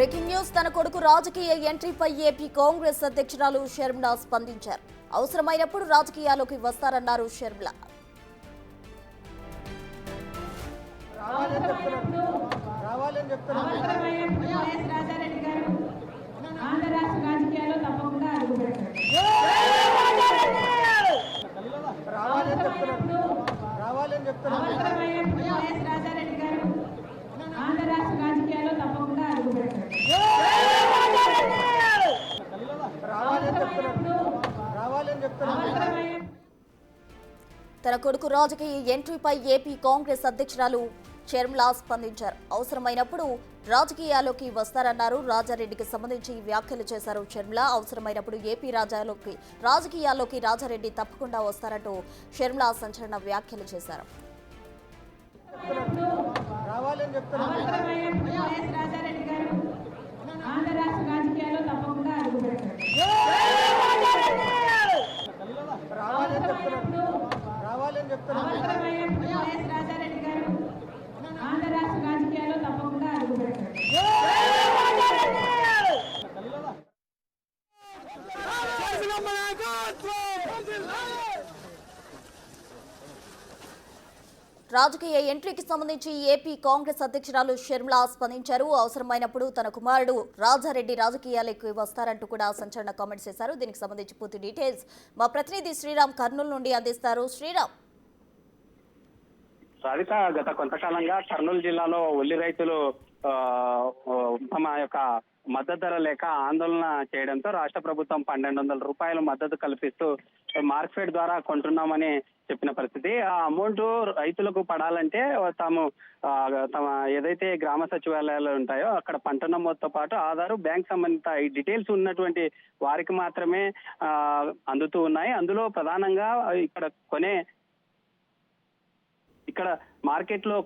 Breaking news తన కొడుకు రాజకీయ ఎంట్రీపై ఏపీ కాంగ్రెస్ అధ్యక్షురాలు షర్మిల స్పందించారు. అవసరమైనప్పుడు రాజకీయాల్లోకి వస్తారన్నారు షర్మిల. తన కొడుకు రాజకీయ ఎంట్రీపై ఏపీ కాంగ్రెస్ అధ్యక్షురాలు షర్మిల స్పందించారు. అవసరమైనప్పుడు రాజకీయాల్లోకి వస్తారన్నారు. రాజారెడ్డికి సంబంధించి వ్యాఖ్యలు చేశారు షర్మిల. అవసరమైనప్పుడు ఏపీ రాజకీయాల్లోకి రాజారెడ్డి తప్పకుండా వస్తారంటూ షర్మిల సంచలన వ్యాఖ్యలు చేశారు. రాజకీయ ఎంట్రీకి సంబంధించి ఏపీ కాంగ్రెస్ అధ్యక్షురాలు షర్మిల స్పందించారు. అవసరమైనప్పుడు తన కుమారుడు రాజారెడ్డి రాజకీయాలకు వస్తారంటూ కూడా సంచలన కామెంట్స్ చేశారు. దీనికి సంబంధించి పూర్తి డీటెయిల్స్ మా ప్రతినిధి శ్రీరామ్ కర్నూలు నుండి అందిస్తారు. శ్రీరామ్. రాధిక, గత కొంతకాలంగా కర్నూలు జిల్లాలో ఉల్లి రైతులు తమ యొక్క మద్దతు ధర లేక ఆందోళన చేయడంతో రాష్ట్ర ప్రభుత్వం 1200 రూపాయలు మద్దతు కల్పిస్తూ మార్కెట్ ద్వారా కొంటున్నామని చెప్పిన పరిస్థితి. ఆ అమౌంట్ రైతులకు పడాలంటే తమ ఏదైతే గ్రామ సచివాలయాలు ఉంటాయో అక్కడ పంట నమోదుతో పాటు ఆధారు, బ్యాంక్ సంబంధిత ఈ డీటెయిల్స్ ఉన్నటువంటి వారికి మాత్రమే అందుతూ ఉన్నాయి. అందులో ప్రధానంగా ఇక్కడ మార్కెట్ లో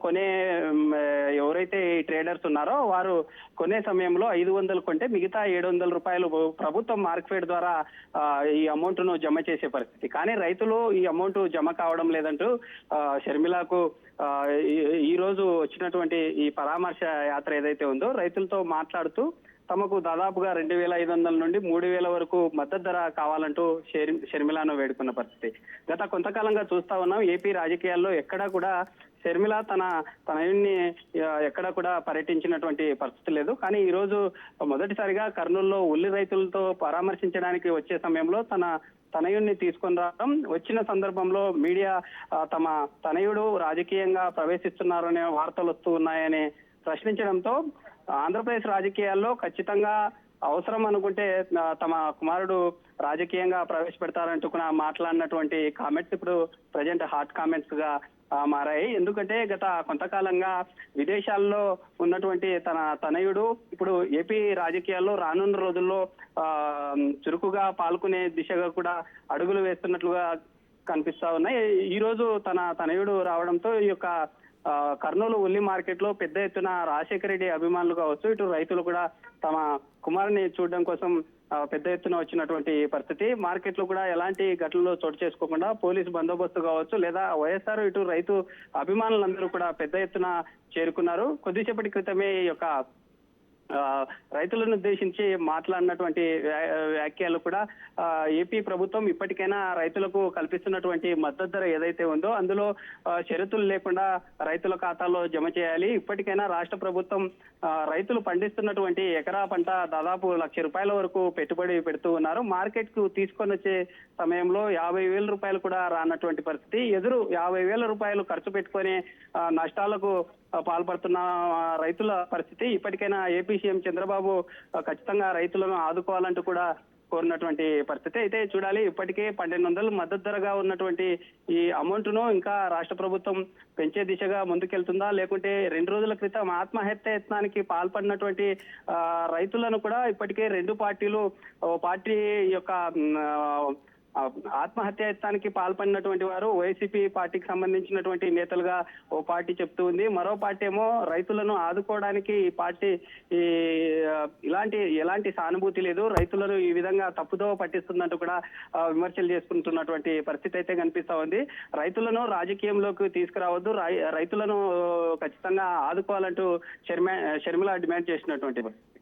ఎవరైతే ట్రేడర్స్ ఉన్నారో వారు కొనే సమయంలో 500 కొంటే మిగతా 700 రూపాయలు ప్రభుత్వం మార్కెట్ ద్వారా ఈ అమౌంట్ ను జమ చేసే పరిస్థితి. కానీ రైతులు ఈ అమౌంట్ జమ కావడం లేదంటూ షర్మిలకు ఈ రోజు వచ్చినటువంటి ఈ పరామర్శ యాత్ర ఏదైతే ఉందో రైతులతో మాట్లాడుతూ తమకు దాదాపుగా 2500 నుండి 3000 వరకు మద్దతు ధర కావాలంటూ షర్మిలను వేడుకున్న పరిస్థితి. గత కొంతకాలంగా చూస్తా ఉన్నాం. ఏపీ రాజకీయాల్లో ఎక్కడా కూడా షర్మిల తనయుణ్ణి ఎక్కడ కూడా పర్యటించినటువంటి పరిస్థితి లేదు. కానీ ఈ రోజు మొదటిసారిగా కర్నూలులో ఉల్లి రైతులతో పరామర్శించడానికి వచ్చే సమయంలో తనయుణ్ణి తీసుకొని రావడం, వచ్చిన సందర్భంలో మీడియా తమ తనయుడు రాజకీయంగా ప్రవేశిస్తున్నారనే వార్తలు వస్తూ ఉన్నాయని ప్రశ్నించడంతో ఆంధ్రప్రదేశ్ రాజకీయాల్లో ఖచ్చితంగా అవసరం అనుకుంటే తమ కుమారుడు రాజకీయంగా ప్రవేశపెడతారంటూ కూడా మాట్లాడినటువంటి కామెంట్స్ ఇప్పుడు ప్రజెంట్ హాట్ కామెంట్స్ గా మారాయి. ఎందుకంటే గత కొంతకాలంగా విదేశాల్లో ఉన్నటువంటి తనయుడు ఇప్పుడు ఏపీ రాజకీయాల్లో రానున్న రోజుల్లో చురుకుగా పాల్గొనే దిశగా కూడా అడుగులు వేస్తున్నట్లుగా కనిపిస్తా ఉన్నాయి. ఈ రోజు తనయుడు రావడంతో ఈ యొక్క కర్నూలు ఉల్లి మార్కెట్ లో పెద్ద ఎత్తున రాజశేఖర రెడ్డి అభిమానులు కావచ్చు, ఇటు రైతులు కూడా తమ కుమారుని చూడడం కోసం పెద్ద ఎత్తున వచ్చినటువంటి పరిస్థితి. మార్కెట్ లో కూడా ఎలాంటి ఘటనలు చోటు చేసుకోకుండా పోలీసు బందోబస్తు కావచ్చు లేదా వైఎస్ఆర్ ఇటు రైతు అభిమానులందరూ కూడా పెద్ద ఎత్తున చేరుకున్నారు. కొద్దిసేపటి క్రితమే ఈ యొక్క రైతులను ఉద్దేశించి మాట్లాడినటువంటి వ్యాఖ్యలు కూడా ఏపీ ప్రభుత్వం ఇప్పటికైనా రైతులకు కల్పిస్తున్నటువంటి మద్దతు ధర ఏదైతే ఉందో అందులో షరతులు లేకుండా రైతుల ఖాతాలో జమ చేయాలి. ఇప్పటికైనా రాష్ట్ర ప్రభుత్వం రైతులు పండిస్తున్నటువంటి ఎకరా పంట దాదాపు 1,00,000 రూపాయల వరకు పెట్టుబడి పెడుతూ ఉన్నారు. మార్కెట్ కు తీసుకొని వచ్చే సమయంలో 50,000 రూపాయలు కూడా రానటువంటి పరిస్థితి. 50,000 రూపాయలు ఖర్చు పెట్టుకొని నష్టాలకు పాల్పడుతున్న రైతుల పరిస్థితి. ఇప్పటికైనా ఏపీ సీఎం చంద్రబాబు ఖచ్చితంగా రైతులను ఆదుకోవాలంటూ కూడా కోరినటువంటి పరిస్థితి. అయితే చూడాలి, ఇప్పటికే 1200 మద్దతు ధరగా ఉన్నటువంటి ఈ అమౌంట్ ను ఇంకా రాష్ట్ర ప్రభుత్వం పెంచే దిశగా ముందుకెళ్తుందా, లేకుంటే 2 రోజుల క్రితం ఆత్మహత్య యత్నానికి పాల్పడినటువంటి రైతులను కూడా ఇప్పటికే 2 పార్టీలు, పార్టీ యొక్క ఆత్మహత్య యత్నానికి పాల్పడినటువంటి వారు వైసీపీ పార్టీకి సంబంధించినటువంటి నేతలుగా ఓ పార్టీ చెప్తూ ఉంది. మరో పార్టీ ఏమో రైతులను ఆదుకోవడానికి ఈ పార్టీ ఎలాంటి సానుభూతి లేదు, రైతులను ఈ విధంగా తప్పుదో పట్టిస్తుందంటూ కూడా విమర్శలు చేసుకుంటున్నటువంటి పరిస్థితి అయితే కనిపిస్తా ఉంది. రైతులను రాజకీయంలోకి తీసుకురావద్దు, రైతులను ఖచ్చితంగా ఆదుకోవాలంటూ షర్మిల డిమాండ్ చేసినటువంటి పరిస్థితి.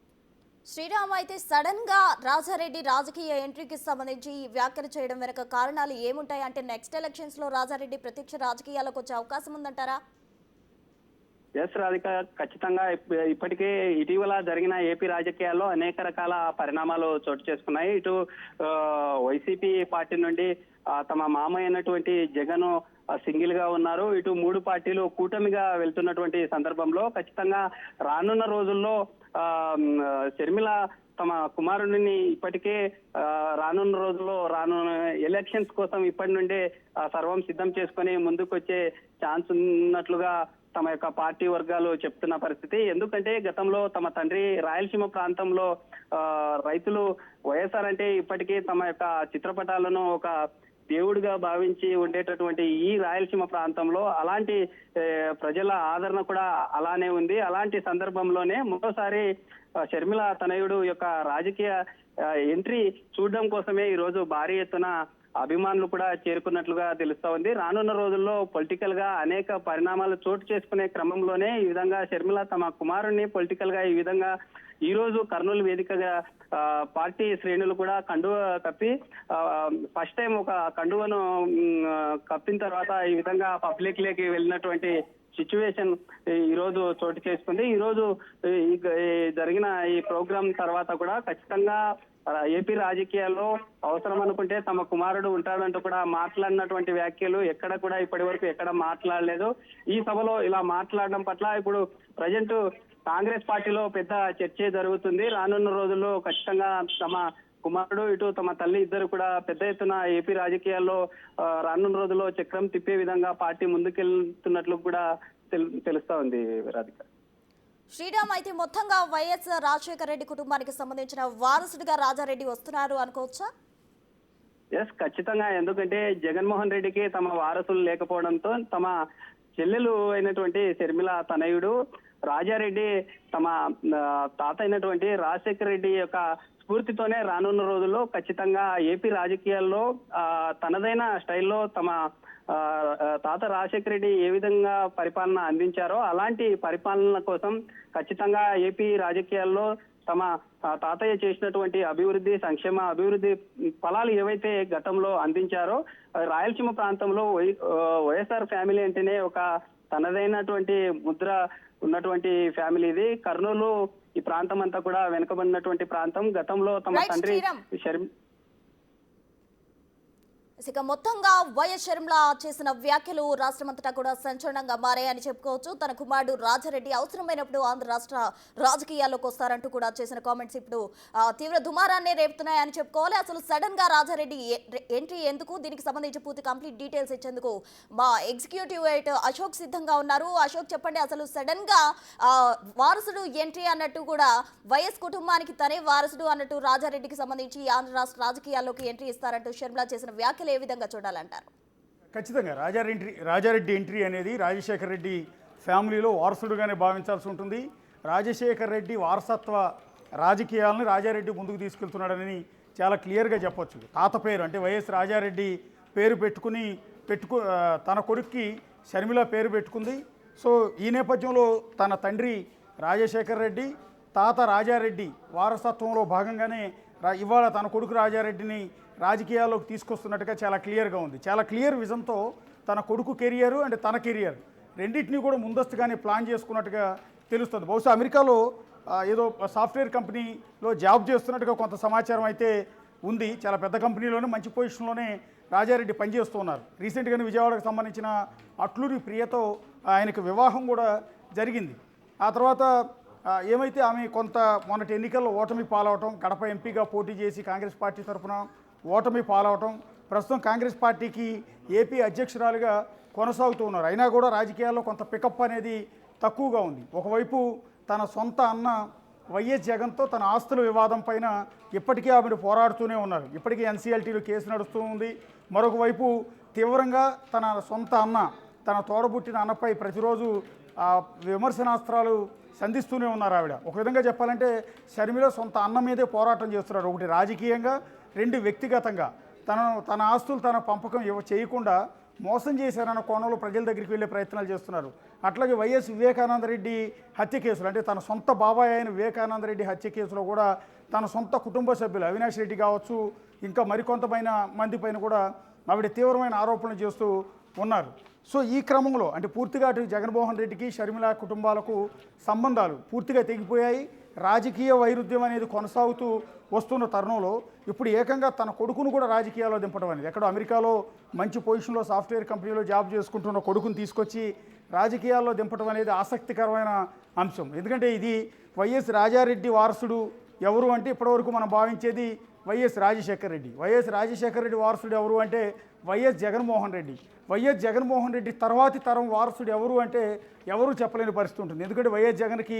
శ్రీరామ్ అయితే సడన్ గా రాజారెడ్డి రాజకీయ ఎంట్రీకి సంబంధించి ఈ వ్యాఖ్యలు చేయడం వెనక కారణాలు ఏముంటాయి? అంటే నెక్స్ట్ ఎలక్షన్స్ లో రాజారెడ్డి ప్రత్యక్ష రాజకీయాలకు వచ్చే అవకాశం ఉందంటారా? ఎస్ రాధిక, ఖచ్చితంగా ఇప్పటికే ఇటీవల జరిగిన ఏపీ రాజకీయాల్లో అనేక రకాల పరిణామాలు చోటు చేసుకున్నాయి. ఇటు వైసీపీ పార్టీ నుండి తమ మామ అయినటువంటి జగన్ సింగిల్ గా ఉన్నారు. ఇటు మూడు పార్టీలు కూటమిగా వెళ్తున్నటువంటి సందర్భంలో ఖచ్చితంగా రానున్న రోజుల్లో షర్మిల తమ కుమారుడిని ఇప్పటికే రానున్న రోజుల్లో రానున్న ఎలక్షన్స్ కోసం ఇప్పటి నుండే సర్వం సిద్ధం చేసుకొని ముందుకొచ్చే ఛాన్స్ ఉన్నట్లుగా తమ యొక్క పార్టీ వర్గాలు చెప్తున్న పరిస్థితి. ఎందుకంటే గతంలో తమ తండ్రి రాయలసీమ ప్రాంతంలో రైతులు వైఎస్ఆర్ అంటే ఇప్పటికీ తమ యొక్క చిత్రపటాలను ఒక దేవుడిగా భావించి ఉండేటటువంటి ఈ రాయలసీమ ప్రాంతంలో అలాంటి ప్రజల ఆదరణ కూడా అలానే ఉంది. అలాంటి సందర్భంలోనే మరోసారి షర్మిల తనయుడు యొక్క రాజకీయ ఎంట్రీ చూడడం కోసమే ఈ రోజు భారీ ఎత్తున అభిమానులు కూడా చేరుకున్నట్లుగా తెలుస్తా ఉంది. రానున్న రోజుల్లో పొలిటికల్ గా అనేక పరిణామాలు చోటు చేసుకునే క్రమంలోనే ఈ విధంగా షర్మిల తమ కుమారుణ్ణి పొలిటికల్ గా ఈ విధంగా ఈ రోజు కర్నూలు వేదికగా పార్టీ శ్రేణులు కూడా కండువ కప్పి ఫస్ట్ టైం ఒక కండువను కప్పిన తర్వాత ఈ విధంగా పబ్లిక్ లేకి వెళ్ళినటువంటి సిచ్యువేషన్ ఈ రోజు చోటు చేసుకుంది. ఈ రోజు జరిగిన ఈ ప్రోగ్రాం తర్వాత కూడా ఖచ్చితంగా ఏపీ రాజకీయాల్లో అవసరం అనుకుంటే తమ కుమారుడు ఉంటాడంటూ కూడా మాట్లాడినటువంటి వ్యాఖ్యలు ఎక్కడ కూడా ఇప్పటి వరకు ఎక్కడ మాట్లాడలేదు. ఈ సభలో ఇలా మాట్లాడడం పట్ల ఇప్పుడు ప్రజెంట్ కాంగ్రెస్ పార్టీలో పెద్ద చర్చ జరుగుతుంది. రానున్న రోజుల్లో ఖచ్చితంగా తమ కుమారుడు ఇటు తమ తల్లి ఇద్దరు కూడా పెద్ద ఎత్తున ఏపీ రాజకీయాల్లో రానున్న రోజుల్లో చక్రం తిప్పే విధంగా పార్టీ ముందుకెళ్తున్నట్లు కూడా తెలుస్తా ఉంది రాధిక. శ్రీరామ్ అయితే మొత్తంగా వైఎస్ రాజశేఖర రెడ్డి కుటుంబానికి సంబంధించిన వారసుడిగా రాజారెడ్డి వస్తున్నారు అనుకోవచ్చా? ఎస్, ఖచ్చితంగా. ఎందుకంటే జగన్మోహన్ రెడ్డికి తమ వారసులు లేకపోవడంతో తమ చెల్లెలు అయినటువంటి షర్మిల తనయుడు రాజారెడ్డి తమ తాత అయినటువంటి రాజశేఖర రెడ్డి యొక్క స్ఫూర్తితోనే రానున్న రోజుల్లో ఖచ్చితంగా ఏపీ రాజకీయాల్లో తనదైన స్టైల్లో తమ తాత రాజశేఖర రెడ్డి ఏ విధంగా పరిపాలన అందించారో అలాంటి పరిపాలన కోసం ఖచ్చితంగా ఏపీ రాజకీయాల్లో తమ తాతయ్య చేసినటువంటి అభివృద్ధి, సంక్షేమ అభివృద్ధి ఫలాలు ఏవైతే గతంలో అందించారో రాయలసీమ ప్రాంతంలో వైఎస్ఆర్ ఫ్యామిలీ అంటేనే ఒక తనదైనటువంటి ముద్ర ఉన్నటువంటి ఫ్యామిలీ ఇది. కర్నూలు ఈ ప్రాంతం అంతా కూడా వెనుకబడినటువంటి ప్రాంతం. గతంలో తమ తండ్రి ఇక మొత్తంగా వైఎస్ షర్మిల చేసిన వ్యాఖ్యలు రాష్ట్రమంతటా కూడా సంచలనంగా మారాయని చెప్పుకోవచ్చు. తన కుమారుడు రాజారెడ్డి అవసరమైనప్పుడు ఆంధ్ర రాష్ట్ర రాజకీయాల్లోకి వస్తారంటూ కూడా చేసిన కామెంట్స్ ఇప్పుడు తీవ్ర దుమారాన్ని రేపుతున్నాయని చెప్పుకోవాలి. అసలు సడన్ గా రాజారెడ్డి ఎంట్రీ ఎందుకు, దీనికి సంబంధించి పూర్తి కంప్లీట్ డీటెయిల్స్ ఇచ్చేందుకు మా ఎగ్జిక్యూటివ్ ఎడిటర్ అశోక్ సిద్ధంగా ఉన్నారు. అశోక్, చెప్పండి, అసలు సడన్ గా వారసుడు ఎంట్రీ అన్నట్టు కూడా వైఎస్ కుటుంబానికి తనే వారసుడు అన్నట్టు రాజారెడ్డికి సంబంధించి ఆంధ్ర రాష్ట్ర రాజకీయాల్లోకి ఎంట్రీ ఇస్తారంటూ షర్మిల చేసిన వ్యాఖ్యలు ఏ విధంగా చూడాలంటారు? ఖచ్చితంగా రాజారెడ్డి ఎంట్రీ అనేది రాజశేఖర రెడ్డి ఫ్యామిలీలో వారసుడుగానే భావించాల్సి ఉంటుంది. రాజశేఖర రెడ్డి వారసత్వ రాజకీయాలను రాజారెడ్డి ముందుకు తీసుకెళ్తున్నాడని చాలా క్లియర్గా చెప్పొచ్చు. తాత పేరు అంటే వైఎస్ రాజారెడ్డి పేరు తన కొడుక్కి షర్మిల పేరు పెట్టుకుంది. సో ఈ నేపథ్యంలో తన తండ్రి రాజశేఖర రెడ్డి, తాత రాజారెడ్డి వారసత్వంలో భాగంగానే ఇవాళ తన కొడుకు రాజారెడ్డిని రాజకీయాల్లోకి తీసుకొస్తున్నట్టుగా చాలా క్లియర్గా ఉంది. చాలా క్లియర్ విజన్తో తన కొడుకు కెరియర్ అండ్ తన కెరియర్ రెండింటినీ కూడా ముందస్తుగానే ప్లాన్ చేసుకున్నట్టుగా తెలుస్తుంది. బహుశా అమెరికాలో ఏదో సాఫ్ట్వేర్ కంపెనీలో జాబ్ చేస్తున్నట్టుగా కొంత సమాచారం అయితే ఉంది. చాలా పెద్ద కంపెనీలోనే మంచి పొజిషన్లోనే రాజారెడ్డి పనిచేస్తూ ఉన్నారు. రీసెంట్గానే విజయవాడకు సంబంధించిన అట్లూరి ప్రియతో ఆయనకు వివాహం కూడా జరిగింది. ఆ తర్వాత ఏమైతే ఆమె కొంత మొన్నటి ఎన్నికల్లో ఓటమి పాలవటం, కడప ఎంపీగా పోటీ చేసి కాంగ్రెస్ పార్టీ తరఫున ఓటమి పాలవటం, ప్రస్తుతం కాంగ్రెస్ పార్టీకి ఏపీ అధ్యక్షురాలుగా కొనసాగుతూ ఉన్నారు. అయినా కూడా రాజకీయాల్లో కొంత పికప్ అనేది తక్కువగా ఉంది. ఒకవైపు తన సొంత అన్న వైఎస్ జగన్తో తన ఆస్తుల వివాదం పైన ఇప్పటికీ ఆమెను పోరాడుతూనే ఉన్నారు. ఇప్పటికీ ఎన్సీఎల్టీలో కేసు నడుస్తూ ఉంది. మరొక వైపు తీవ్రంగా తన సొంత అన్న, తన తోడబుట్టిన అన్నపై ప్రతిరోజు విమర్శనాస్త్రాలు సంధిస్తూనే ఉన్నారు ఆవిడ. ఒక విధంగా చెప్పాలంటే షర్మిల సొంత అన్న మీదే పోరాటం చేస్తున్నారు. ఒకటి రాజకీయంగా, రెండు వ్యక్తిగతంగా. తన ఆస్తులు తన పంపకం చేయకుండా మోసం చేశారన్న కోణంలో ప్రజల దగ్గరికి వెళ్ళే ప్రయత్నాలు చేస్తున్నారు. అట్లాగే వైఎస్ వివేకానందరెడ్డి హత్య కేసులు అంటే తన సొంత బాబాయ్ అయిన వివేకానందరెడ్డి హత్య కేసులో కూడా తన సొంత కుటుంబ సభ్యులు అవినాష్ రెడ్డి కావచ్చు ఇంకా మరికొంతమైన మంది పైన కూడా ఆవిడ తీవ్రమైన ఆరోపణలు చేస్తూ ఉన్నారు. సో ఈ క్రమంలో అంటే పూర్తిగా అటు జగన్మోహన్ రెడ్డికి షర్మిల కుటుంబాలకు సంబంధాలు పూర్తిగా తెగిపోయాయి. రాజకీయ వైరుధ్యం అనేది కొనసాగుతూ వస్తున్న తరుణంలో ఇప్పుడు ఏకంగా తన కొడుకును కూడా రాజకీయాల్లో దింపడం అనేది ఎక్కడో అమెరికాలో మంచి పొజిషన్లో సాఫ్ట్వేర్ కంపెనీలో జాబ్ చేసుకుంటున్న కొడుకును తీసుకొచ్చి రాజకీయాల్లో దింపడం అనేది ఆసక్తికరమైన అంశం. ఎందుకంటే ఇది వైఎస్ రాజారెడ్డి వారసుడు ఎవరు అంటే ఇప్పటివరకు మనం భావించేది వైఎస్ రాజశేఖర రెడ్డి. వైఎస్ రాజశేఖర రెడ్డి వారసుడు ఎవరు అంటే వైఎస్ జగన్మోహన్ రెడ్డి. వైఎస్ జగన్మోహన్ రెడ్డి తర్వాతి తరం వారసుడు ఎవరు అంటే ఎవరు చెప్పలేని పరిస్థితి ఉంటుంది. ఎందుకంటే వైఎస్ జగన్కి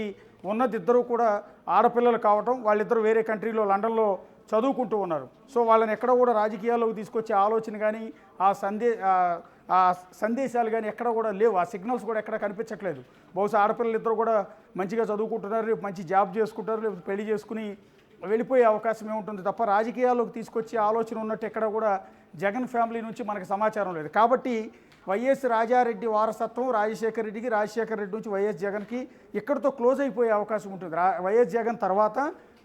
ఉన్నది ఇద్దరు కూడా ఆడపిల్లలు కావటం, వాళ్ళిద్దరూ వేరే కంట్రీలో లండన్లో చదువుకుంటూ ఉన్నారు. సో వాళ్ళని ఎక్కడ కూడా రాజకీయాల్లోకి తీసుకొచ్చే ఆలోచన కానీ ఆ సందేశాలు కానీ ఎక్కడ కూడా లేవు. ఆ సిగ్నల్స్ కూడా ఎక్కడ కనిపించట్లేదు. బహుశా ఆడపిల్లలు ఇద్దరు కూడా మంచిగా చదువుకుంటున్నారు, రేపు మంచి జాబ్ చేసుకుంటారు, లేకపోతే పెళ్లి చేసుకుని వెళ్ళిపోయే అవకాశం ఏముంటుంది తప్ప రాజకీయాల్లోకి తీసుకొచ్చే ఆలోచన ఉన్నట్టు ఎక్కడ కూడా జగన్ ఫ్యామిలీ నుంచి మనకు సమాచారం లేదు. కాబట్టి వైఎస్ రాజారెడ్డి వారసత్వం రాజశేఖర రెడ్డికి, రాజశేఖర రెడ్డి నుంచి వైఎస్ జగన్కి ఇక్కడితో క్లోజ్ అయిపోయే అవకాశం ఉంటుంది. వైఎస్ జగన్ తర్వాత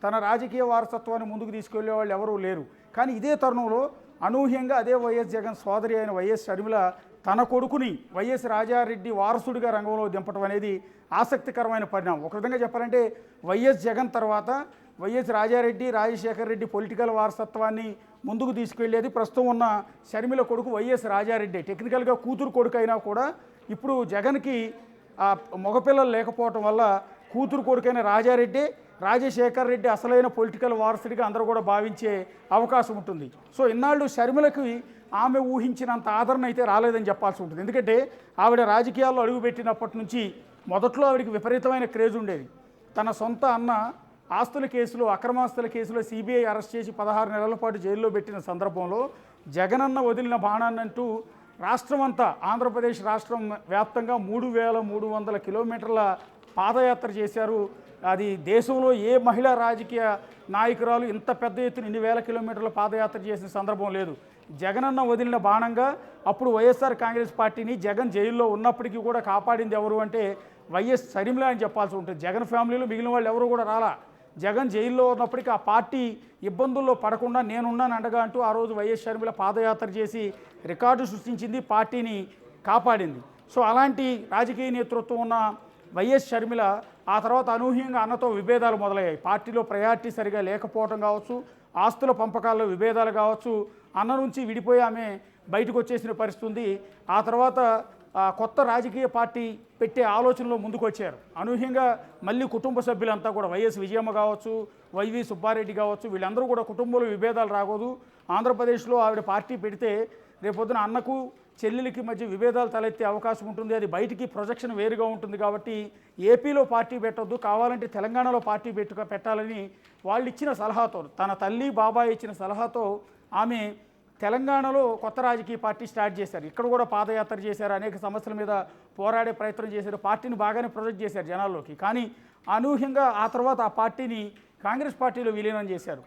తన రాజకీయ వారసత్వాన్ని ముందుకు తీసుకెళ్లే వాళ్ళు ఎవరూ లేరు. కానీ ఇదే తరుణంలో అనూహ్యంగా అదే వైఎస్ జగన్ సోదరి అయిన వైఎస్ షర్మిల తన కొడుకుని వైఎస్ రాజారెడ్డి వారసుడిగా రంగంలో దింపడం అనేది ఆసక్తికరమైన పరిణామం. ఒక విధంగా చెప్పాలంటే వైఎస్ జగన్ తర్వాత వైఎస్ రాజారెడ్డి, రాజశేఖర రెడ్డి పొలిటికల్ వారసత్వాన్ని ముందుకు తీసుకెళ్లేది ప్రస్తుతం ఉన్న షర్మిల కొడుకు వైఎస్ రాజారెడ్డి. టెక్నికల్గా కూతురు కొడుకు అయినా కూడా ఇప్పుడు జగన్కి మగపిల్లలు లేకపోవటం వల్ల కూతురు కొడుకైన రాజారెడ్డి, రాజశేఖర రెడ్డి అసలైన పొలిటికల్ వారసుడిగా అందరూ కూడా భావించే అవకాశం ఉంటుంది. సో ఇన్నాళ్ళు షర్మిలకి ఆమె ఊహించినంత ఆదరణ అయితే రాలేదని చెప్పాల్సి ఉంటుంది. ఎందుకంటే ఆవిడ రాజకీయాల్లో అడుగుపెట్టినప్పటి నుంచి మొదట్లో ఆవిడకి విపరీతమైన క్రేజ్ ఉండేది. తన సొంత అన్న ఆస్తుల కేసులో, అక్రమాస్తుల కేసులో సిబిఐ అరెస్ట్ చేసి 16 నెలల పాటు జైల్లో పెట్టిన సందర్భంలో జగనన్న వదిలిన బాణాన్నంటూ రాష్ట్రమంతా ఆంధ్రప్రదేశ్ రాష్ట్రం వ్యాప్తంగా 3300 కిలోమీటర్ల పాదయాత్ర చేశారు. అది దేశంలో ఏ మహిళా రాజకీయ నాయకురాలు ఇంత పెద్ద ఎత్తున ఇన్ని వేల కిలోమీటర్ల పాదయాత్ర చేసిన సందర్భం లేదు. జగనన్న వదిలిన బాణంగా అప్పుడు వైఎస్ఆర్ కాంగ్రెస్ పార్టీని జగన్ జైల్లో ఉన్నప్పటికీ కూడా కాపాడింది ఎవరు అంటే వైఎస్ షర్మిల అని చెప్పాల్సి ఉంటుంది. జగన్ ఫ్యామిలీలో మిగిలిన వాళ్ళు ఎవరు కూడా రాలా. జగన్ జైల్లో ఉన్నప్పటికీ ఆ పార్టీ ఇబ్బందుల్లో పడకుండా నేనున్నాను అండగా అంటూ ఆ రోజు వైఎస్ షర్మిల పాదయాత్ర చేసి రికార్డు సృష్టించింది, పార్టీని కాపాడింది. సో అలాంటి రాజకీయ నేతృత్వం ఉన్న వైఎస్ షర్మిల ఆ తర్వాత అనూహ్యంగా అన్నతో విభేదాలు మొదలయ్యాయి. పార్టీలో ప్రయారిటీ సరిగా లేకపోవడం కావచ్చు, ఆస్తుల పంపకాల్లో విభేదాలు కావచ్చు, అన్న నుంచి విడిపోయి ఆమె బయటకు వచ్చేసిన పరిస్థితి ఉంది. ఆ తర్వాత కొత్త రాజకీయ పార్టీ పెట్టే ఆలోచనలో ముందుకు వచ్చారు. అనూహ్యంగా మళ్ళీ కుటుంబ సభ్యులంతా కూడా వైఎస్ విజయమ్మ కావచ్చు, వైవి సుబ్బారెడ్డి కావచ్చు, వీళ్ళందరూ కూడా కుటుంబంలో విభేదాలు రాకూడదు, ఆంధ్రప్రదేశ్లో ఆవిడ పార్టీ పెడితే రేపొద్దున అన్నకు చెల్లెలికి మధ్య విభేదాలు తలెత్తే అవకాశం ఉంటుంది, అది బయటికి ప్రొజెక్షన్ వేరుగా ఉంటుంది. కాబట్టి ఏపీలో పార్టీ పెట్టొద్దు, కావాలంటే తెలంగాణలో పార్టీ పెట్టాలని వాళ్ళు ఇచ్చిన సలహాతో, తన తల్లి బాబాయ్ ఇచ్చిన సలహాతో ఆమె తెలంగాణలో కొత్త రాజకీయ పార్టీ స్టార్ట్ చేశారు. ఇక్కడ కూడా పాదయాత్ర చేశారు, అనేక సమస్యల మీద పోరాడే ప్రయత్నం చేశారు, పార్టీని బాగానే ప్రొజెక్ట్ చేశారు జనాల్లోకి. కానీ అనూహ్యంగా ఆ తర్వాత ఆ పార్టీని కాంగ్రెస్ పార్టీలో విలీనం చేశారు.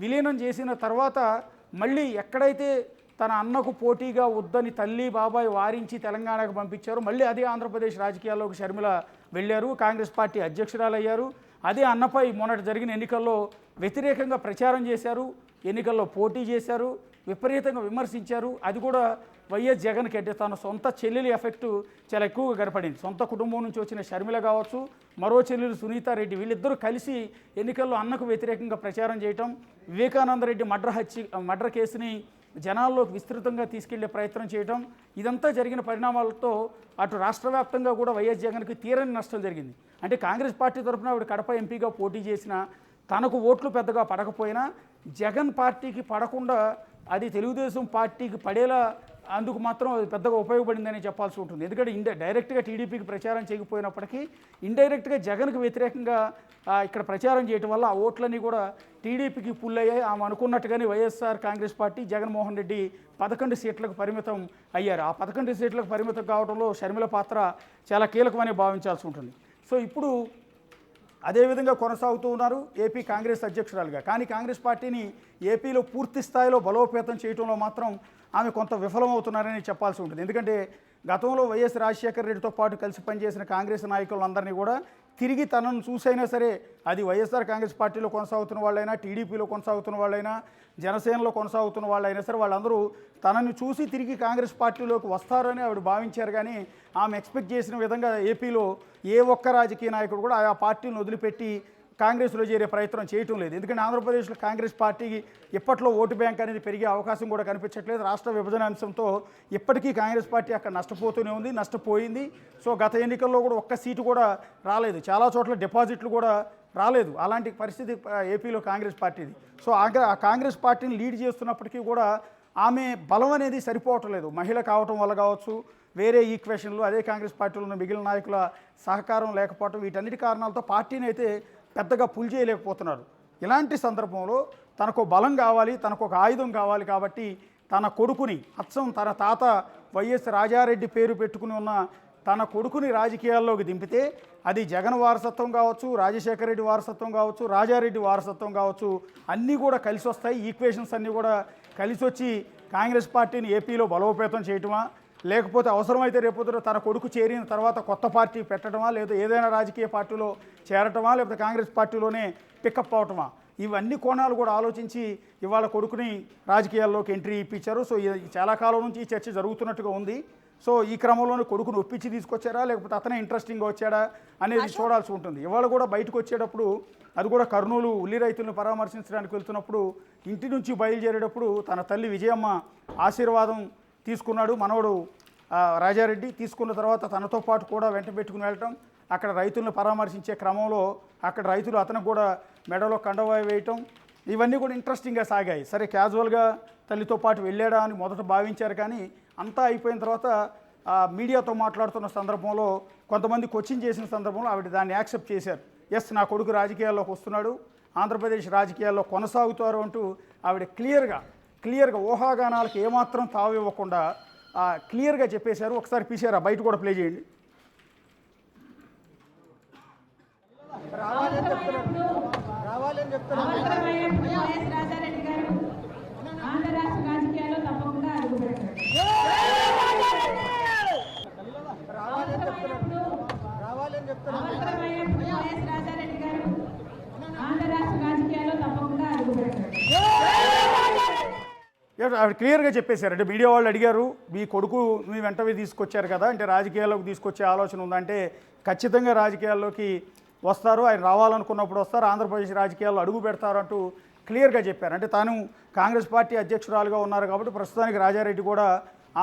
విలీనం చేసిన తర్వాత మళ్ళీ ఎక్కడైతే తన అన్నకు పోటీగా వద్దని తల్లి బాబాయ్ వారించి తెలంగాణకు పంపించారు, మళ్ళీ అదే ఆంధ్రప్రదేశ్ రాజకీయాల్లోకి షర్మిల వెళ్ళారు, కాంగ్రెస్ పార్టీ అధ్యక్షురాలు అయ్యారు. అదే అన్నపై మొన్నటి జరిగిన ఎన్నికల్లో వ్యతిరేకంగా ప్రచారం చేశారు, ఎన్నికల్లో పోటీ చేశారు, విపరీతంగా విమర్శించారు. అది కూడా వైఎస్ జగన్కి అంటే తన సొంత చెల్లెలి ఎఫెక్టు చాలా ఎక్కువగా కనపడింది. సొంత కుటుంబం నుంచి వచ్చిన షర్మిల కావచ్చు, మరో చెల్లెలు సునీతారెడ్డి, వీళ్ళిద్దరూ కలిసి ఎన్నికల్లో అన్నకు వ్యతిరేకంగా ప్రచారం చేయటం, వివేకానందరెడ్డి మర్డర్ కేసుని జనాల్లోకి విస్తృతంగా తీసుకెళ్లే ప్రయత్నం చేయటం, ఇదంతా జరిగిన పరిణామాలతో అటు రాష్ట్ర వ్యాప్తంగా కూడా వైఎస్ జగన్కి తీరని నష్టం జరిగింది. అంటే కాంగ్రెస్ పార్టీ తరఫున ఆవిడ కడప ఎంపీగా పోటీ చేసిన తనకు ఓట్లు పెద్దగా పడకపోయినా జగన్ పార్టీకి పడకుండా అది తెలుగుదేశం పార్టీకి పడేలా అందుకు మాత్రం అది పెద్దగా ఉపయోగపడిందని చెప్పాల్సి ఉంటుంది. ఎందుకంటే డైరెక్ట్గా టీడీపీకి ప్రచారం చేయకపోయినప్పటికీ ఇండైరెక్ట్గా జగన్కు వ్యతిరేకంగా ఇక్కడ ప్రచారం చేయడం వల్ల ఆ ఓట్లన్నీ కూడా టీడీపీకి పుల్లయ్యాయి. ఆమె అనుకున్నట్టుగానే వైఎస్ఆర్ కాంగ్రెస్ పార్టీ జగన్మోహన్ రెడ్డి 11 సీట్లకు పరిమితం అయ్యారు. ఆ 11 సీట్లకు పరిమితం కావడంలో షర్మిల పాత్ర చాలా కీలకమని భావించాల్సి ఉంటుంది. సో ఇప్పుడు అదేవిధంగా కొనసాగుతూ ఉన్నారు ఏపీ కాంగ్రెస్ అధ్యక్షురాలుగా. కానీ కాంగ్రెస్ పార్టీని ఏపీలో పూర్తి స్థాయిలో బలోపేతం చేయడంలో మాత్రం ఆమె కొంత విఫలమవుతున్నారని చెప్పాల్సి ఉంటుంది. ఎందుకంటే గతంలో వైఎస్ రాజశేఖర రెడ్డితో పాటు కలిసి పనిచేసిన కాంగ్రెస్ నాయకులందరినీ కూడా తిరిగి తనను చూసైనా సరే, అది వైఎస్ఆర్ కాంగ్రెస్ పార్టీలో కొనసాగుతున్న వాళ్ళైనా, టీడీపీలో కొనసాగుతున్న వాళ్ళైనా, జనసేనలో కొనసాగుతున్న వాళ్ళైనా సరే, వాళ్ళందరూ తనని చూసి తిరిగి కాంగ్రెస్ పార్టీలోకి వస్తారని ఆవిడ భావించారు. కానీ ఆమె ఎక్స్పెక్ట్ చేసిన విధంగా ఏపీలో ఏ ఒక్క రాజకీయ నాయకుడు కూడా ఆ పార్టీని వదిలిపెట్టి కాంగ్రెస్లో చేరే ప్రయత్నం చేయటం లేదు. ఎందుకంటే ఆంధ్రప్రదేశ్లో కాంగ్రెస్ పార్టీకి ఇప్పట్లో ఓటు బ్యాంక్ అనేది పెరిగే అవకాశం కూడా కనిపించట్లేదు. రాష్ట్ర విభజన అంశంతో ఇప్పటికీ కాంగ్రెస్ పార్టీ అక్కడ నష్టపోతూనే ఉంది, నష్టపోయింది. సో గత ఎన్నికల్లో కూడా ఒక్క సీటు కూడా రాలేదు, చాలా చోట్ల డిపాజిట్లు కూడా రాలేదు. అలాంటి పరిస్థితి ఏపీలో కాంగ్రెస్ పార్టీది. సో ఆ కాంగ్రెస్ పార్టీని లీడ్ చేస్తున్నప్పటికీ కూడా ఆమె బలం అనేది సరిపోవటం లేదు. మహిళ కావటం వల్ల కావచ్చు, వేరే ఈక్వేషన్లు, అదే కాంగ్రెస్ పార్టీలో ఉన్న మిగిలిన నాయకుల సహకారం లేకపోవటం, వీటన్నిటి కారణాలతో పార్టీని అయితే పెద్దగా పుల్ చేయలేకపోతున్నారు. ఇలాంటి సందర్భంలో తనకు బలం కావాలి, తనకు ఒక ఆయుధం కావాలి. కాబట్టి తన కొడుకుని, అచ్చం తన తాత వైఎస్ రాజారెడ్డి పేరు పెట్టుకుని ఉన్న తన కొడుకుని రాజకీయాల్లోకి దింపితే అది జగన్ వారసత్వం కావచ్చు, రాజశేఖర రెడ్డి వారసత్వం కావచ్చు, రాజారెడ్డి వారసత్వం కావచ్చు, అన్నీ కూడా కలిసి వస్తాయి. ఈక్వేషన్స్ అన్నీ కూడా కలిసి వచ్చి కాంగ్రెస్ పార్టీని ఏపీలో బలోపేతం చేయటమా, లేకపోతే అవసరమైతే రేపొద్దున తన కొడుకు చేరిన తర్వాత కొత్త పార్టీ పెట్టడమా, లేదా ఏదైనా రాజకీయ పార్టీలో చేరటమా, లేకపోతే కాంగ్రెస్ పార్టీలోనే పికప్ అవటమా, ఇవన్నీ కోణాలు కూడా ఆలోచించి ఇవాళ కొడుకుని రాజకీయాల్లోకి ఎంట్రీ ఇప్పించారు. సో ఇది చాలా కాలం నుంచి ఈ చర్చ జరుగుతున్నట్టుగా ఉంది. సో ఈ క్రమంలోనే కొడుకును ఒప్పించి తీసుకొచ్చారా, లేకపోతే అతనే ఇంట్రెస్టింగ్గా వచ్చాడా అనేది చూడాల్సి ఉంటుంది. ఇవాళ కూడా బయటకు వచ్చేటప్పుడు, అది కూడా కర్నూలు ఉల్లి రైతులను పరామర్శించడానికి వెళ్తున్నప్పుడు ఇంటి నుంచి బయలుదేరేటప్పుడు తన తల్లి విజయమ్మ ఆశీర్వాదం తీసుకున్నాడు మనవడు రాజారెడ్డి. తీసుకున్న తర్వాత తనతో పాటు కూడా వెంట పెట్టుకుని వెళ్ళటం, అక్కడ రైతులను పరామర్శించే క్రమంలో అక్కడ రైతులు అతనికి కూడా మెడలో కండవాయి వేయటం, ఇవన్నీ కూడా ఇంట్రెస్టింగ్గా సాగాయి. సరే, క్యాజువల్గా తల్లితో పాటు వెళ్ళాడా అని మొదట భావించారు. కానీ అంతా అయిపోయిన తర్వాత మీడియాతో మాట్లాడుతున్న సందర్భంలో, కొంతమంది క్వశ్చన్ చేసిన సందర్భంలో ఆవిడ దాన్ని యాక్సెప్ట్ చేశారు. ఎస్, నా కొడుకు రాజకీయాల్లోకి వస్తున్నాడు, ఆంధ్రప్రదేశ్ రాజకీయాల్లో కొనసాగుతారు అంటూ ఆవిడ క్లియర్గా ఊహాగానాలకు ఏమాత్రం తావివ్వకుండా క్లియర్గా చెప్పేశారు. ఒకసారి పీసారా, బయట కూడా ప్లే చేయండి. ఆవిడ క్లియర్గా చెప్పేశారు. అంటే మీడియా వాళ్ళు అడిగారు, మీ కొడుకు మీ వెంటనే తీసుకొచ్చారు కదా, అంటే రాజకీయాల్లోకి తీసుకొచ్చే ఆలోచన ఉందంటే ఖచ్చితంగా రాజకీయాల్లోకి వస్తారు, ఆయన రావాలనుకున్నప్పుడు వస్తారు, ఆంధ్రప్రదేశ్ రాజకీయాల్లో అడుగు పెడతారు అంటూ క్లియర్గా చెప్పారు. అంటే తాను కాంగ్రెస్ పార్టీ అధ్యక్షురాలుగా ఉన్నారు కాబట్టి ప్రస్తుతానికి రాజారెడ్డి కూడా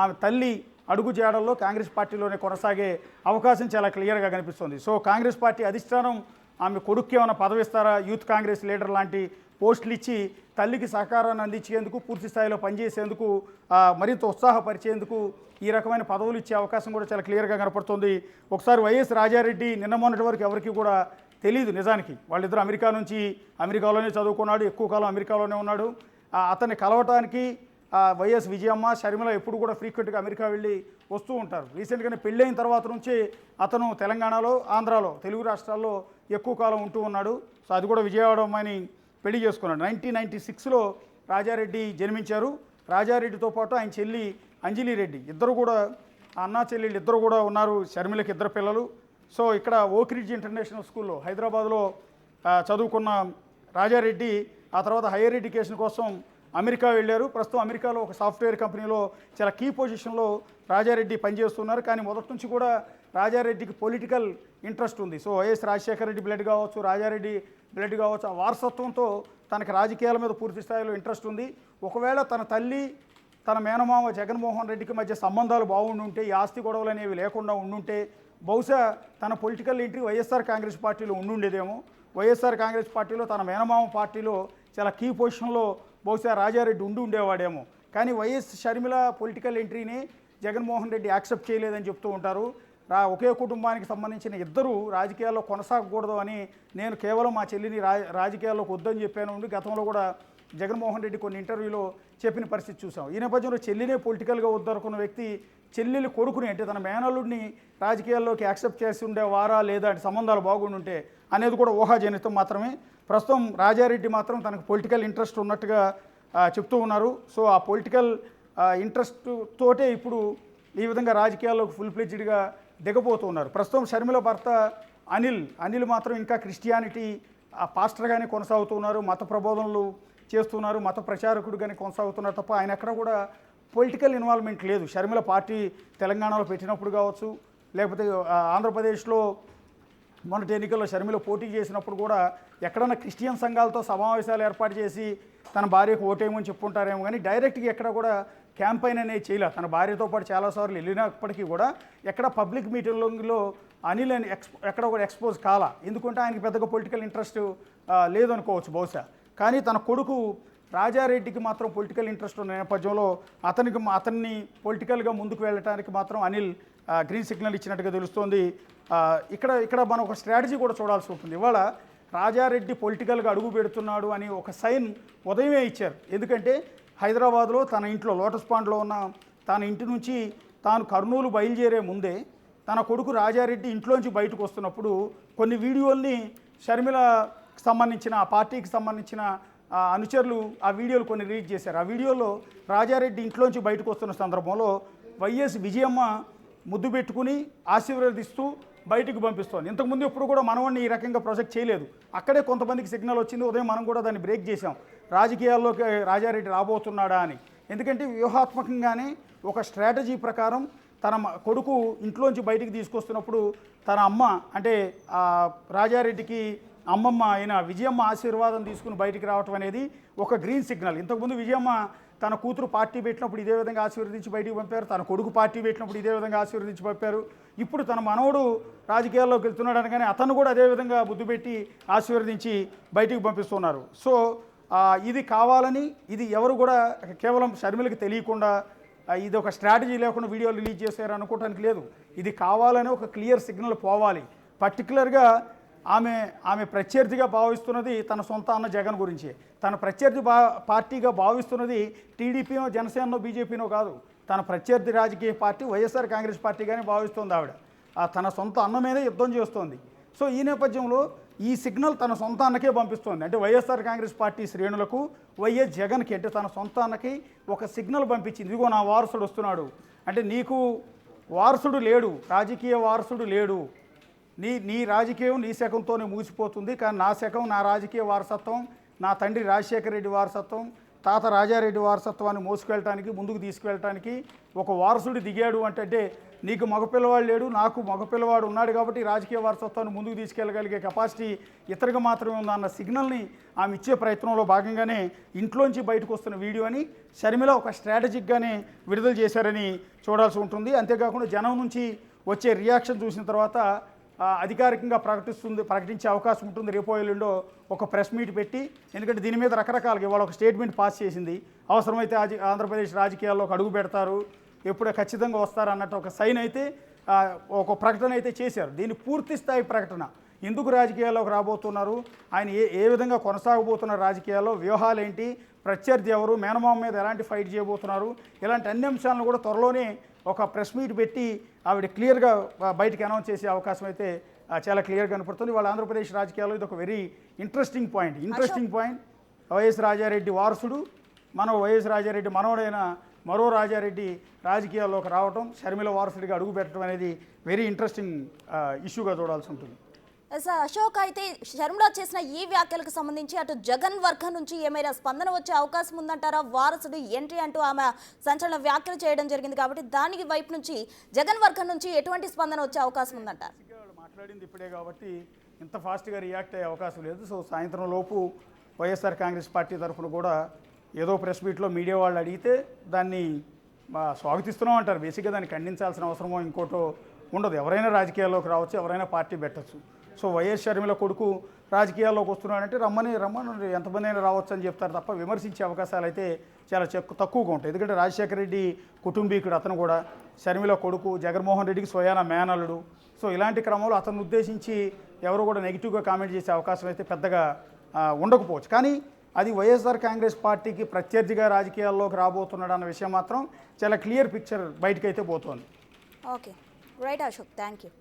ఆమె తల్లి అడుగు చేయడంలో కాంగ్రెస్ పార్టీలోనే కొనసాగే అవకాశం చాలా క్లియర్గా కనిపిస్తుంది. సో కాంగ్రెస్ పార్టీ అధిష్టానం ఆమె కొడుక్కి ఏమైనా పదవి ఇస్తారా, యూత్ కాంగ్రెస్ లీడర్ లాంటి పోస్టులు ఇచ్చి తల్లికి సహకారాన్ని అందించేందుకు, పూర్తి స్థాయిలో పనిచేసేందుకు, మరింత ఉత్సాహపరిచేందుకు ఈ రకమైన పదవులు ఇచ్చే అవకాశం కూడా చాలా క్లియర్గా కనపడుతుంది. ఒకసారి వైఎస్ రాజారెడ్డి నిన్న మొన్నటి వరకు ఎవరికి కూడా తెలియదు నిజానికి. వాళ్ళిద్దరూ అమెరికాలోనే చదువుకున్నాడు, ఎక్కువ కాలం అమెరికాలోనే ఉన్నాడు. అతన్ని కలవటానికి వైఎస్ విజయమ్మ, షర్మిల ఎప్పుడు కూడా ఫ్రీక్వెంట్గా అమెరికా వెళ్ళి వస్తూ ఉంటారు. రీసెంట్గానే పెళ్ళైన తర్వాత నుంచి అతను తెలంగాణలో, ఆంధ్రాలో, తెలుగు రాష్ట్రాల్లో ఎక్కువ కాలం ఉంటూ ఉన్నాడు. సో అది కూడా విజయవాడ అమ్మాయిని పెళ్లి చేసుకున్నాడు. 1996లో రాజారెడ్డి జన్మించారు. రాజారెడ్డితో పాటు ఆయన చెల్లి అంజలి రెడ్డి, ఇద్దరు కూడా అన్నా చెల్లెళ్ళు ఇద్దరు కూడా ఉన్నారు. షర్మిలకి ఇద్దరు పిల్లలు. సో ఇక్కడ ఓక్రిడ్జ్ ఇంటర్నేషనల్ స్కూల్లో హైదరాబాద్లో చదువుకున్న రాజారెడ్డి ఆ తర్వాత హైయర్ ఎడ్యుకేషన్ కోసం అమెరికా వెళ్ళారు. ప్రస్తుతం అమెరికాలో ఒక సాఫ్ట్వేర్ కంపెనీలో చాలా కీ పొజిషన్లో రాజారెడ్డి పనిచేస్తున్నారు. కానీ మొదటి నుంచి కూడా రాజారెడ్డికి పొలిటికల్ ఇంట్రెస్ట్ ఉంది. So YS Rajasekhara Reddy blood కావచ్చు, రాజారెడ్డి బ్లడ్ కావచ్చు, ఆ వారసత్వంతో తనకు రాజకీయాల మీద పూర్తి స్థాయిలో ఇంట్రెస్ట్ ఉంది. ఒకవేళ తన తల్లి, తన మేనమామ జగన్మోహన్ రెడ్డికి మధ్య సంబంధాలు బాగుండుంటే, ఈ ఆస్తి గొడవలు అనేవి లేకుండా ఉండుంటే బహుశా తన పొలిటికల్ ఎంట్రీ వైఎస్ఆర్ కాంగ్రెస్ పార్టీలో ఉండుండేదేమో. వైఎస్ఆర్ కాంగ్రెస్ పార్టీలో తన మేనమామ పార్టీలో చాలా కీ పొజిషన్లో బహుశా రాజారెడ్డి ఉండేవాడేమో. కానీ వైఎస్ షర్మిల పొలిటికల్ ఎంట్రీని జగన్మోహన్ రెడ్డి యాక్సెప్ట్ చేయలేదని చెప్తూ ఉంటారు. ఒకే కుటుంబానికి సంబంధించిన ఇద్దరు రాజకీయాల్లో కొనసాగకూడదు అని నేను కేవలం మా చెల్లిని రాజకీయాల్లోకి వద్దని చెప్పాను ఉండి గతంలో కూడా జగన్మోహన్ రెడ్డి కొన్ని ఇంటర్వ్యూలో చెప్పిన పరిస్థితి చూసాం. ఈ నేపథ్యంలో చెల్లినే పొలిటికల్గా వద్దనుకున్న వ్యక్తి చెల్లెలు కొడుకుని, అంటే తన మేనల్లుడిని రాజకీయాల్లోకి యాక్సెప్ట్ చేసి ఉండేవారా లేదా, అంటే సంబంధాలు బాగుండుంటే అనేది కూడా ఊహాజనితం మాత్రమే. ప్రస్తుతం రాజారెడ్డి మాత్రం తనకు పొలిటికల్ ఇంట్రెస్ట్ ఉన్నట్టుగా చెప్తూ ఉన్నారు. సో ఆ పొలిటికల్ ఇంట్రెస్ట్ తోటే ఇప్పుడు ఈ విధంగా రాజకీయాల్లోకి ఫుల్ ఫ్లెడ్జ్డ్గా దిగబోతున్నారు. ప్రస్తుతం షర్మిల భర్త అనిల్ మాత్రం ఇంకా క్రిస్టియానిటీ పాస్టర్గానే కొనసాగుతున్నారు, మత ప్రబోధనలు చేస్తున్నారు, మత ప్రచారకుడిగానే కొనసాగుతున్నారు తప్ప ఆయన ఎక్కడ కూడా పొలిటికల్ ఇన్వాల్వ్మెంట్ లేదు. షర్మిల పార్టీ తెలంగాణలో పెట్టినప్పుడు కావచ్చు, లేకపోతే ఆంధ్రప్రదేశ్లో మొన్నటి ఎన్నికల్లో షర్మిల పోటీ చేసినప్పుడు కూడా ఎక్కడన్నా క్రిస్టియన్ సంఘాలతో సమావేశాలు ఏర్పాటు చేసి తన భార్యకు ఓటేయమని చెప్పుకుంటారేమో కానీ డైరెక్ట్గా ఎక్కడ కూడా క్యాంపెయిన్ అనేది చేయలేదు. తన భార్యతో పాటు చాలాసార్లు వెళ్ళినప్పటికీ కూడా ఎక్కడ పబ్లిక్ మీటింగ్లో అనిల్ అని ఎక్కడ కూడా ఎక్స్పోజ్ కాలా. ఎందుకంటే ఆయనకి పెద్దగా పొలిటికల్ ఇంట్రెస్ట్ లేదనుకోవచ్చు బహుశా. కానీ తన కొడుకు రాజారెడ్డికి మాత్రం పొలిటికల్ ఇంట్రెస్ట్ ఉన్న నేపథ్యంలో అతన్ని పొలిటికల్గా ముందుకు వెళ్ళడానికి మాత్రం అనిల్ గ్రీన్ సిగ్నల్ ఇచ్చినట్టుగా తెలుస్తోంది. ఇక్కడ మనం ఒక స్ట్రాటజీ కూడా చూడాల్సి ఉంటుంది. ఇవాళ రాజారెడ్డి పొలిటికల్గా అడుగు పెడుతున్నాడు అని ఒక సైన్ ఉదయమే ఇచ్చారు. ఎందుకంటే హైదరాబాద్లో తన ఇంట్లో లోటస్ పాండ్లో ఉన్న తన ఇంటి నుంచి తాను కర్నూలు బయలుదేరే ముందే తన కొడుకు రాజారెడ్డి ఇంట్లోంచి బయటకు వస్తున్నప్పుడు కొన్ని వీడియోల్ని షర్మిలకు సంబంధించిన ఆ పార్టీకి సంబంధించిన అనుచరులు ఆ వీడియోలు కొన్ని రిలీజ్ చేశారు. ఆ వీడియోలో రాజారెడ్డి ఇంట్లోంచి బయటకు వస్తున్న సందర్భంలో వైఎస్ విజయమ్మ ముద్దు పెట్టుకుని ఆశీర్వదిస్తూ బయటికి పంపిస్తోంది. ఇంతకుముందు ఎప్పుడు కూడా మనవాడిని ఈ రకంగా ప్రొజెక్ట్ చేయలేదు. అక్కడే కొంతమందికి సిగ్నల్ వచ్చింది. ఉదయం మనం కూడా దాన్ని బ్రేక్ చేశాం, రాజకీయాల్లోకి రాజారెడ్డి రాబోతున్నాడా అని. ఎందుకంటే వ్యూహాత్మకంగానే ఒక స్ట్రాటజీ ప్రకారం తన కొడుకు ఇంట్లోంచి బయటికి తీసుకొస్తున్నప్పుడు తన అమ్మ అంటే రాజారెడ్డికి అమ్మమ్మ అయిన విజయమ్మ ఆశీర్వాదం తీసుకుని బయటికి రావటం అనేది ఒక గ్రీన్ సిగ్నల్. ఇంతకుముందు విజయమ్మ తన కూతురు పార్టీ పెట్టినప్పుడు ఇదే విధంగా ఆశీర్వదించి బయటికి పంపారు, తన కొడుకు పార్టీ పెట్టినప్పుడు ఇదే విధంగా ఆశీర్వదించి పంపారు. ఇప్పుడు తన మనవడు రాజకీయాల్లోకి వెళ్తున్నాడు అనగానే అతను కూడా అదే విధంగా బుద్ధి పెట్టి ఆశీర్వదించి బయటికి పంపిస్తున్నారు. సో ఇది కావాలని, ఇది ఎవరు కూడా కేవలం షర్మిలకి తెలియకుండా ఇది ఒక స్ట్రాటజీ లేకుండా వీడియో రిలీజ్ చేశారు అనుకోవడానికి లేదు. ఇది కావాలని ఒక క్లియర్ సిగ్నల్ పోవాలి. పర్టికులర్గా ఆమె ప్రత్యర్థిగా భావిస్తున్నది తన సొంత అన్న జగన్ గురించి. తన ప్రత్యర్థి పార్టీగా భావిస్తున్నది టీడీపీనో జనసేనో బీజేపీనో కాదు. తన ప్రత్యర్థి రాజకీయ పార్టీ వైఎస్ఆర్ కాంగ్రెస్ పార్టీగానే భావిస్తోంది ఆవిడ. తన సొంత అన్న మీదే యుద్ధం చేస్తోంది. సో ఈ నేపథ్యంలో ఈ సిగ్నల్ తన సొంత అన్నకే పంపిస్తోంది. అంటే వైఎస్ఆర్ కాంగ్రెస్ పార్టీ శ్రేణులకు వైఎస్ జగన్కి అంటే తన సొంత అన్నకి ఒక సిగ్నల్ పంపించింది. ఇదిగో నా వారసుడు వస్తున్నాడు, అంటే నీకు వారసుడు లేడు, రాజకీయ వారసుడు లేడు, నీ రాజకీయం నీ శకంతోనే ముగిసిపోతుంది, కానీ నా శకం, నా రాజకీయ వారసత్వం, నా తండ్రి రాజశేఖర రెడ్డి వారసత్వం, తాత రాజారెడ్డి వారసత్వాన్ని మోసుకెళ్ళటానికి ముందుకు తీసుకువెళ్ళటానికి ఒక వారసుడు దిగాడు అంటే నీకు మగపిల్లవాడు లేడు, నాకు మగపిల్లవాడు ఉన్నాడు కాబట్టి రాజకీయ వారసత్వాన్ని ముందుకు తీసుకెళ్ళగలిగే కెపాసిటీ ఇతరుగా మాత్రమే ఉందన్న సిగ్నల్ని ఆమె ఇచ్చే ప్రయత్నంలో భాగంగానే ఇంట్లోంచి బయటకు వస్తున్న వీడియోని షర్మిల ఒక స్ట్రాటజిక్గానే విడుదల చేశారని చూడాల్సి ఉంటుంది. అంతేకాకుండా జనం నుంచి వచ్చే రియాక్షన్ చూసిన తర్వాత అధికారికంగా ప్రకటించే అవకాశం ఉంటుంది. రేపో ఎల్లుండో ఒక ప్రెస్ మీట్ పెట్టి, ఎందుకంటే దీని మీద రకరకాలుగా ఇవాళ ఒక స్టేట్మెంట్ పాస్ చేసింది. అవసరమైతే ఆంధ్రప్రదేశ్ రాజకీయాల్లోకి అడుగు పెడతారు, ఎప్పుడో ఖచ్చితంగా వస్తారు అన్నట్టు ఒక సైన్ అయితే ఒక ప్రకటన అయితే చేశారు. దీని పూర్తి స్థాయి ప్రకటన, ఎందుకు రాజకీయాల్లోకి రాబోతున్నారు, ఆయన ఏ విధంగా కొనసాగబోతున్నారు, రాజకీయాల్లో వ్యూహాలు ఏంటి, ప్రత్యర్థి ఎవరు, మేనమామ మీద ఎలాంటి ఫైట్ చేయబోతున్నారు, ఇలాంటి అన్ని అంశాలను కూడా త్వరలోనే ఒక ప్రెస్ మీట్ పెట్టి ఆవిడ క్లియర్గా బయటికి అనౌన్స్ చేసే అవకాశం అయితే చాలా క్లియర్గా కనపడుతుంది. వాళ్ళ ఆంధ్రప్రదేశ్ రాజకీయాల్లో ఇది ఒక very interesting point. YS Rajareddy వారసుడు, వైఎస్ రాజారెడ్డి మనవడైన మరో రాజారెడ్డి రాజకీయాల్లోకి రావటం, షర్మిల వారసుడిగా అడుగు పెట్టడం అనేది వెరీ ఇంట్రెస్టింగ్ ఇష్యూగా చూడాల్సి ఉంటుంది. అశోక్, అయితే షర్మిల చేసిన ఈ వ్యాఖ్యలకు సంబంధించి అటు జగన్ వర్గం నుంచి ఏమైనా స్పందన వచ్చే అవకాశం ఉందంటారా? వారసుడు ఎంట్రీ అంటూ ఆమె సంచలన వ్యాఖ్యలు చేయడం జరిగింది కాబట్టి దానికి వైపు నుంచి జగన్ వర్గం నుంచి ఎటువంటి స్పందన వచ్చే అవకాశం ఉందంటారు? మాట్లాడింది ఇప్పుడే కాబట్టి ఇంత ఫాస్ట్గా రియాక్ట్ అయ్యే అవకాశం లేదు. సో సాయంత్రం లోపు వైఎస్ఆర్ కాంగ్రెస్ పార్టీ తరఫున కూడా ఏదో ప్రెస్ మీట్లో మీడియా వాళ్ళు అడిగితే దాన్ని స్వాగతిస్తున్నాం అంటారు. బేసిక్గా దాన్ని ఖండించాల్సిన అవసరమో ఇంకోటో ఉండదు. ఎవరైనా రాజకీయాల్లోకి రావచ్చు, ఎవరైనా పార్టీ పెట్టచ్చు. సో వైఎస్ షర్మిల కొడుకు రాజకీయాల్లోకి వస్తున్నాడంటే రమ్మని ఎంతమంది అయినా రావచ్చు అని చెప్తారు తప్ప విమర్శించే అవకాశాలు అయితే చాలా తక్కువగా ఉంటాయి. ఎందుకంటే రాజశేఖర రెడ్డి కుటుంబీకుడు అతను కూడా, షర్మిల కొడుకు, జగన్మోహన్ రెడ్డికి స్వయాన మేనల్లుడు. సో ఇలాంటి క్రమంలో అతను ఉద్దేశించి ఎవరు కూడా నెగిటివ్గా కామెంట్ చేసే అవకాశం అయితే పెద్దగా ఉండకపోవచ్చు. కానీ అది వైఎస్ఆర్ కాంగ్రెస్ పార్టీకి ప్రత్యర్థిగా రాజకీయాల్లోకి రాబోతున్నాడు అన్న విషయం మాత్రం చాలా క్లియర్ పిక్చర్ బయటకైతే పోతోంది. Okay, right Ashok, thank you.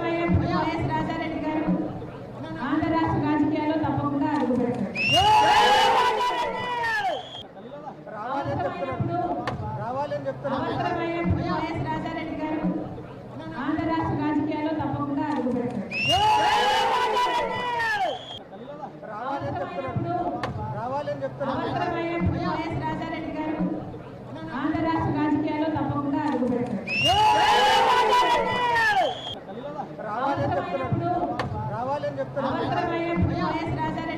అవసరమైనప్పుడు వైఎస్ రాజారెడ్డి గారు ఆంధ్ర రాష్ట్ర రాజకీయాల్లో తప్పకుండా అడుగుపెడతారు. అవసరమైనప్పుడు వైఎస్ రాజారెడ్డి గారు ఆంధ్ర రాష్ట్ర రాజకీయాల్లో తప్పకుండా అడుగుపెడతారు. అవసరమైనప్పుడు వైఎస్ రాజారెడ్డి గారు ఆంధ్ర రాష్ట్ర రాజకీయాల్లో తప్పకుండా అడుగుపెడతారు. అవసరమైనప్పుడు వైఎస్ రాజారెడ్డి